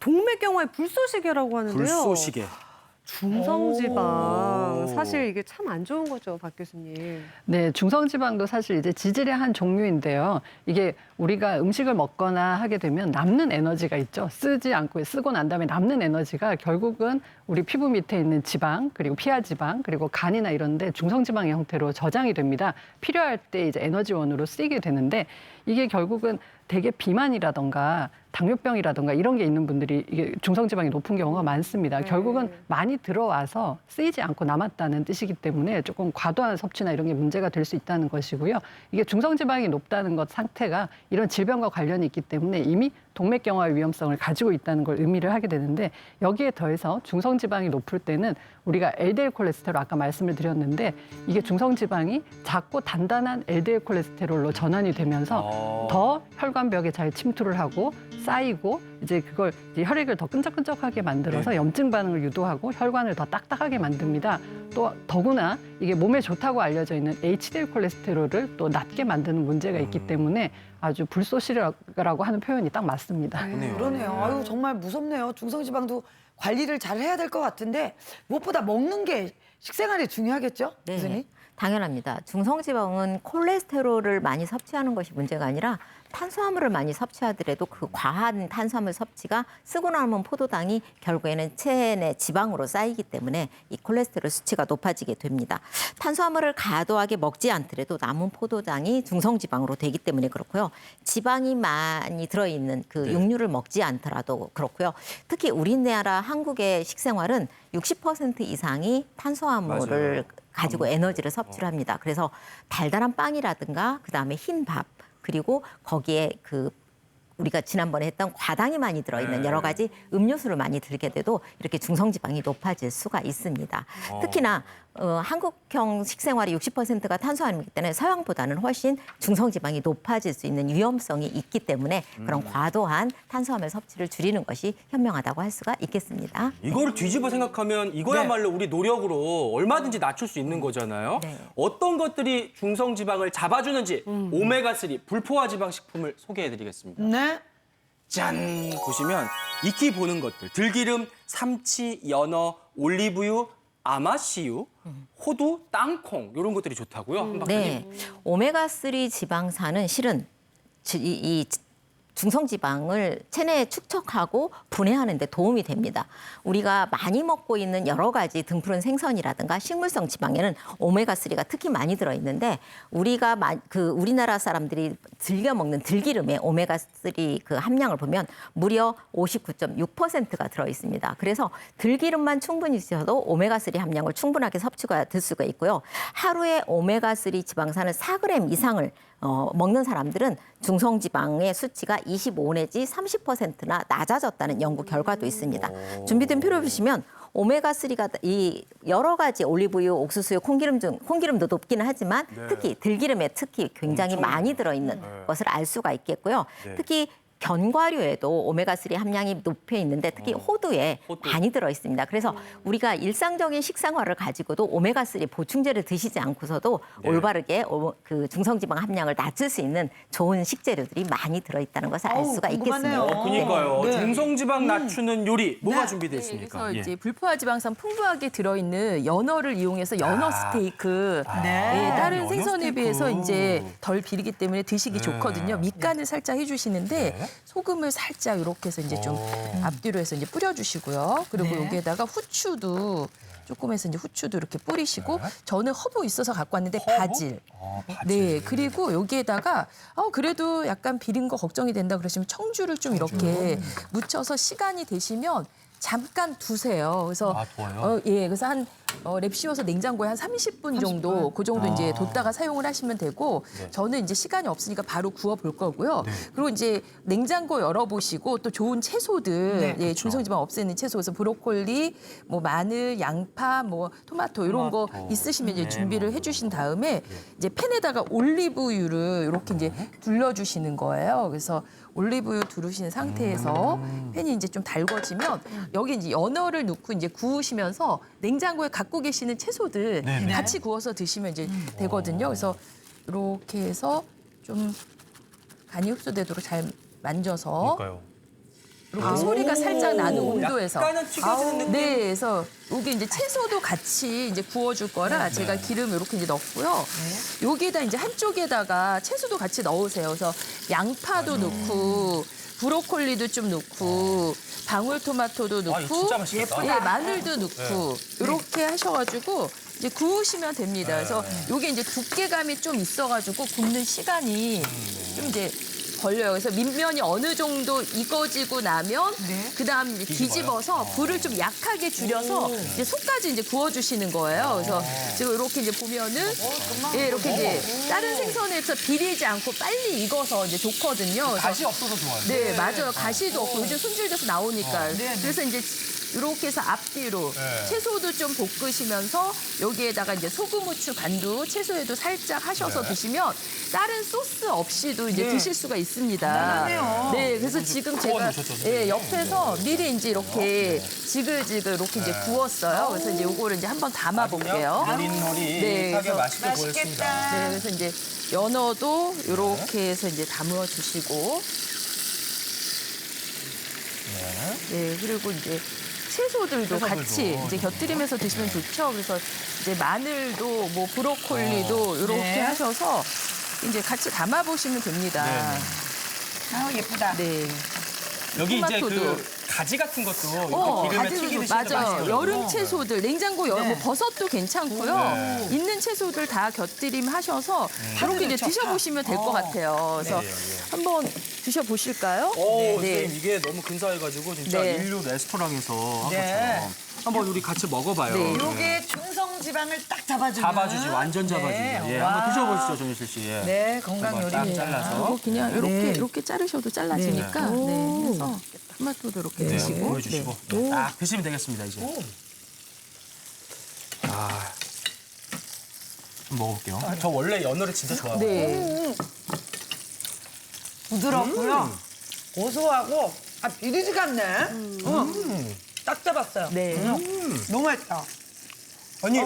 동맥경화의 불쏘시개라고 하는데요. 불쏘시개. 중성지방. 사실 이게 참 안 좋은 거죠, 박 교수님. 네, 중성지방도 사실 이제 지질의 한 종류인데요. 이게 우리가 음식을 먹거나 하게 되면 남는 에너지가 있죠. 쓰지 않고 쓰고 난 다음에 남는 에너지가 결국은 우리 피부 밑에 있는 지방, 그리고 피하 지방, 그리고 간이나 이런 데 중성지방의 형태로 저장이 됩니다. 필요할 때 이제 에너지원으로 쓰이게 되는데 이게 결국은 대개 비만이라던가 당뇨병이라던가 이런 게 있는 분들이 이게 중성지방이 높은 경우가 많습니다. 결국은 많이 들어와서 쓰이지 않고 남았다는 뜻이기 때문에 조금 과도한 섭취나 이런 게 문제가 될 수 있다는 것이고요. 이게 중성지방이 높다는 것 상태가 이런 질병과 관련이 있기 때문에 이미 동맥경화의 위험성을 가지고 있다는 걸 의미를 하게 되는데 여기에 더해서 중성지방이 높을 때는 우리가 LDL 콜레스테롤 아까 말씀을 드렸는데 이게 중성지방이 작고 단단한 LDL 콜레스테롤로 전환이 되면서 더 혈관벽에 잘 침투를 하고 쌓이고 이제 그걸 이제 혈액을 더 끈적끈적하게 만들어서 염증 반응을 유도하고 혈관을 더 딱딱하게 만듭니다. 또 더구나 이게 몸에 좋다고 알려져 있는 HDL 콜레스테롤을 또 낮게 만드는 문제가 있기 때문에 아주 불쏘시개라고 하는 표현이 딱 맞습니다. 그러네요. 아유, 정말 무섭네요. 중성지방도 관리를 잘 해야 될 것 같은데 무엇보다 먹는 게 식생활이 중요하겠죠? 네, 교수님? 당연합니다. 중성지방은 콜레스테롤을 많이 섭취하는 것이 문제가 아니라 탄수화물을 많이 섭취하더라도 그 과한 탄수화물 섭취가 쓰고 남은 포도당이 결국에는 체내 지방으로 쌓이기 때문에 이 콜레스테롤 수치가 높아지게 됩니다. 탄수화물을 과도하게 먹지 않더라도 남은 포도당이 중성지방으로 되기 때문에 그렇고요. 지방이 많이 들어있는 그 육류를 먹지 않더라도 그렇고요. 특히 우리나라 한국의 식생활은 60% 이상이 탄수화물을 가지고 에너지를 섭취를 합니다. 그래서 달달한 빵이라든가 그다음에 흰 밥, 그리고 거기에 그 우리가 지난번에 했던 과당이 많이 들어있는 여러 가지 음료수를 많이 들게 돼도 이렇게 중성지방이 높아질 수가 있습니다. 특히나 한국형 식생활이 60%가 탄수화물이기 때문에 서양보다는 훨씬 중성지방이 높아질 수 있는 위험성이 있기 때문에 그런 과도한 탄수화물 섭취를 줄이는 것이 현명하다고 할 수가 있겠습니다. 이걸 뒤집어 생각하면 이거야말로 우리 노력으로 얼마든지 낮출 수 있는 거잖아요. 네. 어떤 것들이 중성지방을 잡아주는지 오메가3 불포화 지방 식품을 소개해드리겠습니다. 네. 짠! 보시면 익히 보는 것들. 들기름, 삼치, 연어, 올리브유, 아마씨유, 호두, 땅콩 이런 것들이 좋다고요? 한 박사님? 네, 오메가3 지방산은 실은 이 중성지방을 체내에 축적하고 분해하는 데 도움이 됩니다. 우리가 많이 먹고 있는 여러 가지 등푸른 생선이라든가 식물성 지방에는 오메가3가 특히 많이 들어있는데 우리가 우리나라 사람들이 즐겨 먹는 들기름에 오메가3 그 함량을 보면 무려 59.6%가 들어있습니다. 그래서 들기름만 충분히 드셔도 오메가3 함량을 충분하게 섭취가 될 수가 있고요. 하루에 오메가3 지방산을 4g 이상을 먹는 사람들은 중성지방의 수치가 25 내지 30%나 낮아졌다는 연구 결과도 있습니다. 준비된 표를 보시면 오메가3가 이 여러 가지 올리브유, 옥수수유, 콩기름도 높기는 하지만 특히 들기름에 특히 굉장히 많이 들어있는 것을 알 수가 있겠고요. 특히 견과류에도 오메가3 함량이 높여 있는데 특히 호두에 많이 들어 있습니다. 그래서 우리가 일상적인 식생활을 가지고도 오메가3 보충제를 드시지 않고서도 올바르게 그 중성지방 함량을 낮출 수 있는 좋은 식재료들이 많이 들어 있다는 것을 알 수가 궁금하네요. 있겠습니다. 그러니까요. 네. 중성지방 낮추는 요리 뭐가 준비되어 네, 있습니까? 그래서 예. 이제 불포화 지방산 풍부하게 들어있는 연어를 이용해서 연어 스테이크. 다른 연어 생선에 스테이크. 비해서 이제 덜 비리기 때문에 드시기 좋거든요. 밑간을 살짝 해주시는데 소금을 살짝 이렇게 해서 이제 좀 앞뒤로 해서 이제 뿌려주시고요. 그리고 여기에다가 후추도 조금 해서 이제 후추도 이렇게 뿌리시고 저는 허브 있어서 갖고 왔는데 바질. 네, 그리고 여기에다가 그래도 약간 비린 거 걱정이 된다 그러시면 청주를 좀 이렇게 묻혀서 시간이 되시면 잠깐 두세요. 그래서 그래서 한 랩 씌워서 냉장고에 한 30분 정도 그 정도 이제 뒀다가 사용을 하시면 되고 저는 이제 시간이 없으니까 바로 구워 볼 거고요. 그리고 이제 냉장고 열어보시고 또 좋은 채소들 중성지방 없애는 채소 그래서 브로콜리, 뭐 마늘, 양파, 뭐 토마토 이런 거 있으시면 이제 준비를 해주신 다음에 이제 팬에다가 올리브유를 이렇게 이제 둘러주시는 거예요. 그래서 올리브유 두르신 상태에서 팬이 이제 좀 달궈지면 여기 이제 연어를 넣고 이제 구우시면서 냉장고에 갖고 계시는 채소들 같이 구워서 드시면 이제 되거든요. 그래서 이렇게 해서 좀 간이 흡수되도록 잘 만져서 이렇게 소리가 살짝 나는 온도에서. 약간은 튀겨지는 느낌. 네, 그래서 여기 이제 채소도 같이 이제 구워줄 거라 제가 기름 이렇게 이제 넣고요. 여기에다 이제 한쪽에다가 채소도 같이 넣으세요. 그래서 양파도 넣고 브로콜리도 좀 넣고 방울토마토도 넣고 이거 진짜 맛있겠다. 예, 마늘도 넣고 이렇게 하셔가지고 이제 구우시면 됩니다. 그래서 이게 이제 두께감이 좀 있어가지고 굽는 시간이 좀 이제 걸려요. 그래서 밑면이 어느 정도 익어지고 나면 그다음 이제 뒤집어서 불을 좀 약하게 줄여서 이제 속까지 이제 구워주시는 거예요. 그래서 지금 이렇게 이제 보면은 예, 이렇게 이제 다른 생선에서 비리지 않고 빨리 익어서 이제 좋거든요. 그래서 가시 없어서 좋아요. 네, 맞아요. 가시도 없고 요즘 손질돼서 나오니까. 그래서 이제 이렇게 해서 앞뒤로 채소도 좀 볶으시면서 여기에다가 이제 소금, 후추, 간도 채소에도 살짝 하셔서 드시면 다른 소스 없이도 이제 드실 수가 있습니다. 네, 그래서 지금 제가 예, 옆에서 미리 이제 이렇게 지글지글 이렇게 이제 구웠어요. 그래서 이제 요거를 이제 한번 담아 볼게요. 노릇노릇하게 그래서 맛있게 보였습니다. 네, 그래서 이제 연어도 이렇게 해서 이제 담아 주시고 네, 그리고 이제 채소들도 같이 이제 곁들이면서 드시면 좋죠. 그래서 이제 마늘도 뭐 브로콜리도 이렇게 하셔서 이제 같이 담아 보시면 됩니다. 아우 예쁘다. 네. 여기 이제 토마토도. 그 가지 같은 것도 이렇게 기름에 가지도 튀기듯이 맞아요. 여름 채소들, 냉장고 뭐 버섯도 괜찮고요. 네. 있는 채소들 다 곁들임 하셔서 이렇게 이제 드셔보시면 될 것 같아요. 그래서 한번 드셔보실까요? 선생님 이게 너무 근사해가지고 진짜 네. 인류 레스토랑에서 한 것처럼 한번 우리 같이 먹어봐요. 네. 요게 중성 지방을 딱 잡아주는. 잡아주지, 완전 잡아주지. 예, 한번 드셔보시죠, 정유실 씨. 예. 네, 건강 한번 딱 요리. 잘라서. 이거 그냥 이렇게 자르셔도 잘라지니까 네. 해서 토마토도 이렇게 네, 드시고 보여주시고 네, 딱 드시면 되겠습니다, 이제. 아, 좀 먹어볼게요. 저 원래 연어를 진짜 좋아하거든요. 네. 부드럽고요. 고소하고 비리지가 않네. 딱 잡았어요. 네. 너무 맛있다. 아니,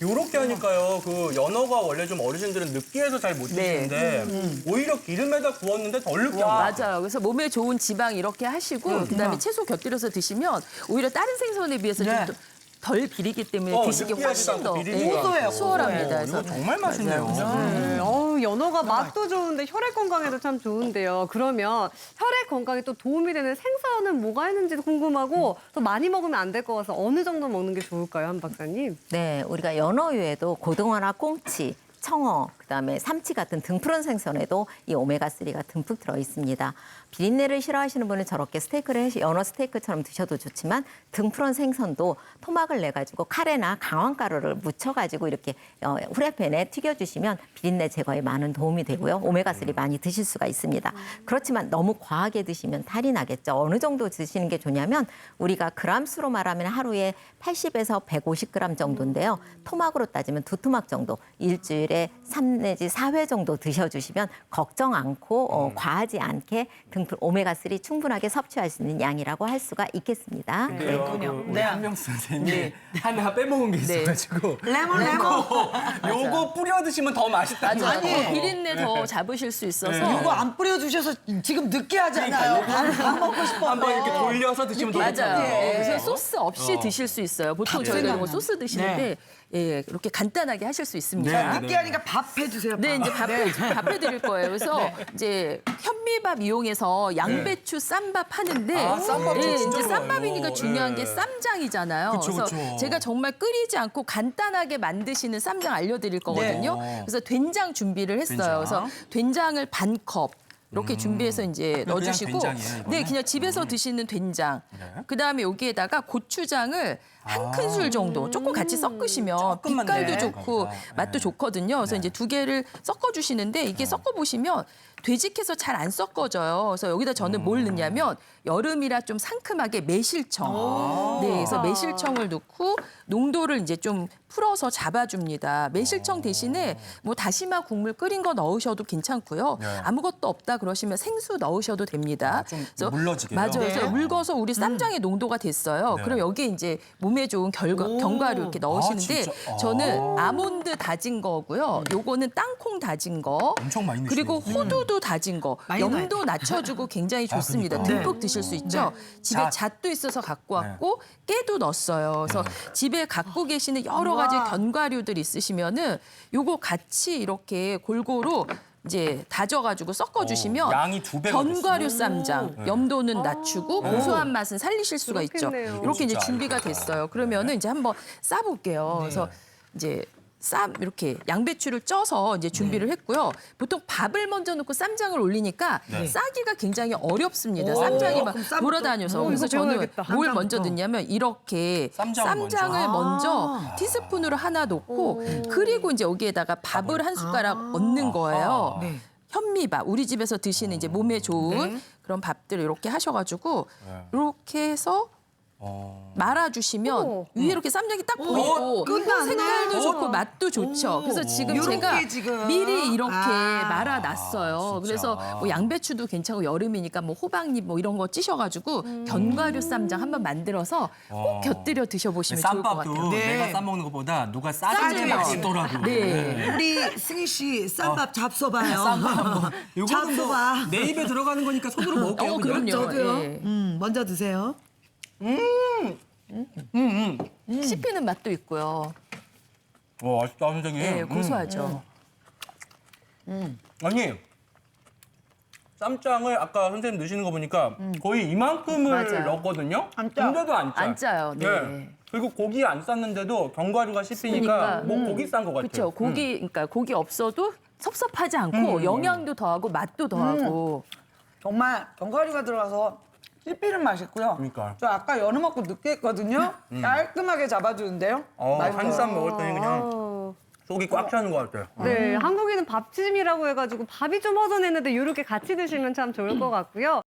요렇게 하니까요. 그 연어가 원래 좀 어르신들은 느끼해서 잘 못 네. 드시는데 오히려 기름에다 구웠는데 덜 느끼해요. 맞아요. 그래서 몸에 좋은 지방 이렇게 하시고 그다음에 채소 곁들여서 드시면 오히려 다른 생선에 비해서 네. 좀 덜 비리기 때문에 드시기 느끼하지도 훨씬 더 않고 비리지도 않고. 수월합니다. 그래서 이거 정말 맛있네요. 연어가 맛도 좋은데 혈액 건강에도 참 좋은데요. 그러면 혈액 건강에 또 도움이 되는 생선은 뭐가 있는지도 궁금하고 또 많이 먹으면 안 될 것 같아서 어느 정도 먹는 게 좋을까요, 한 박사님? 네, 우리가 연어 외에도 고등어나 꽁치, 청어, 그다음에 삼치 같은 등푸른 생선에도 이 오메가3가 듬뿍 들어 있습니다. 비린내를 싫어하시는 분은 저렇게 스테이크를 연어 스테이크처럼 드셔도 좋지만 등푸른 생선도 토막을 내 가지고 카레나 강황가루를 묻혀 가지고 이렇게 후라이팬에 튀겨 주시면 비린내 제거에 많은 도움이 되고요. 오메가3 많이 드실 수가 있습니다. 그렇지만 너무 과하게 드시면 탈이 나겠죠. 어느 정도 드시는 게 좋냐면 우리가 그램 수로 말하면 하루에 80에서 150g 정도인데요. 토막으로 따지면 2토막 정도 일주일에 3 내지 4회 정도 드셔주시면 걱정 않고 과하지 않게 등풀 오메가3 충분하게 섭취할 수 있는 양이라고 할 수가 있겠습니다. 그렇군요. 우리 한명수 선생님 하나 빼먹은 게 있어가지고 레몬. 요거 뿌려 드시면 더 맛있다. 맞아요. 비린내 더 잡으실 수 있어서 이거 안 뿌려주셔서 지금 느끼하잖아요. 밥 먹고 싶어. 한번 이렇게 돌려서 드시면 더 맞아요. 좋잖아요. 네, 그래서 소스 없이 드실 수 있어요. 보통 저희가 이런 거 소스 드시는데 예, 이렇게 간단하게 하실 수 있습니다. 느끼하니까 밥 해주세요. 네, 이제 밥해 드릴 거예요. 그래서 이제 현미밥 이용해서 양배추 쌈밥 하는데 쌈밥 저 진짜 이제 좋아해요. 쌈밥이니까 중요한 게 예. 쌈장이잖아요. 그쵸, 그래서 그쵸. 제가 정말 끓이지 않고 간단하게 만드시는 쌈장 알려드릴 거거든요. 그래서 된장 준비를 했어요. 된장. 그래서 된장을 반 컵. 이렇게 준비해서 이제 그냥 넣어주시고, 된장이에요, 이거는? 네, 그냥 집에서 드시는 된장. 그 다음에 여기에다가 고추장을 한 큰술 정도 조금 같이 섞으시면 조금만 빛깔도 네. 좋고 맛도 좋거든요. 그래서 이제 두 개를 섞어주시는데 이게 섞어보시면 되직해서 잘 안 섞어져요. 그래서 여기다 저는 뭘 넣냐면 여름이라 좀 상큼하게 매실청. 네, 그래서 매실청을 넣고 농도를 이제 좀 풀어서 잡아줍니다. 매실청 대신에 뭐 다시마 국물 끓인 거 넣으셔도 괜찮고요. 아무것도 없다 그러시면 생수 넣으셔도 됩니다. 좀 그래서 물러지게요? 맞아요. 그래서 묽어서 우리 쌈장의 농도가 됐어요. 그럼 여기에 이제 몸에 몸에 좋은 견과류 이렇게 넣으시는데 진짜? 저는 아몬드 다진 거고요. 요거는 땅콩 다진 거. 엄청 많이 그리고 넣으시네요. 호두도 다진 거. 많이 염도 낮춰주고 굉장히 좋습니다. 그러니까. 듬뿍 드실 수 있죠. 집에 잣도 있어서 갖고 왔고 깨도 넣었어요. 그래서 집에 갖고 계시는 여러 가지 견과류들 있으시면은 요거 같이 이렇게 골고루 이제 다져가지고 섞어주시면 양이 2배가 견과류 쌈장, 염도는 낮추고 고소한 맛은 살리실 수가 있죠. 그렇겠네요. 이렇게 이제 진짜 준비가 됐어요. 그러면은 이제 한번 싸볼게요. 그래서 이제 이렇게 양배추를 쪄서 이제 준비를 했고요. 보통 밥을 먼저 넣고 쌈장을 올리니까 싸기가 굉장히 어렵습니다. 쌈장이 막 그럼 쌈부터? 돌아다녀서. 그래서 이거 저는 배워야겠다. 뭘 먼저 넣냐면 이렇게 쌈장을 먼저 티스푼으로 하나 넣고 그리고 이제 여기에다가 밥을 한 숟가락 얹는 거예요. 네. 현미밥, 우리 집에서 드시는 이제 몸에 좋은 그런 밥들을 이렇게 하셔가지고 이렇게 해서 말아주시면 어머. 위에 이렇게 쌈장이 딱 보이고 끝났네. 색깔도 좋고 맛도 좋죠. 그래서 지금 요렇게 제가 지금. 미리 이렇게 아. 말아놨어요. 그래서 뭐 양배추도 괜찮고 여름이니까 뭐 호박잎 뭐 이런 거 찌셔가지고 견과류 쌈장 한번 만들어서 꼭 곁들여 드셔보시면 좋을 것 같아요. 쌈밥도 네. 내가 싸먹는 것보다 누가 싸주면 싸주면. 맛있더라고. 네. 우리 승희 씨 쌈밥 잡숴봐요. 요거는 뭐 잡숴봐. 내 입에 들어가는 거니까 손으로 먹을게요. 그냥. 그럼요. 저도요. 예. 먼저 드세요. 씹히는 맛도 있고요. 와, 맛있다, 선생님. 네, 고소하죠. 아니, 쌈장을 아까 선생님 넣으시는 거 보니까 거의 이만큼을 맞아요. 넣었거든요. 안 짜. 근데도 안 짜. 안 짜요. 네. 그리고 고기 안 쌌는데도 견과류가 씹히니까 뭐 고기 싼 거 같아요. 그렇죠. 그러니까 고기 없어도 섭섭하지 않고 영양도 더하고 맛도 더하고. 정말 견과류가 들어가서 씹히는 맛있고요. 그러니까. 저 아까 연어 먹고 느끼했거든요. 깔끔하게 잡아주는데요. 한 쌈 먹었더니 그냥 아. 속이 꽉 차는 것 같아요. 네, 한국에는 밥찜이라고 해가지고 밥이 좀 허전했는데 이렇게 같이 드시면 참 좋을 것 같고요.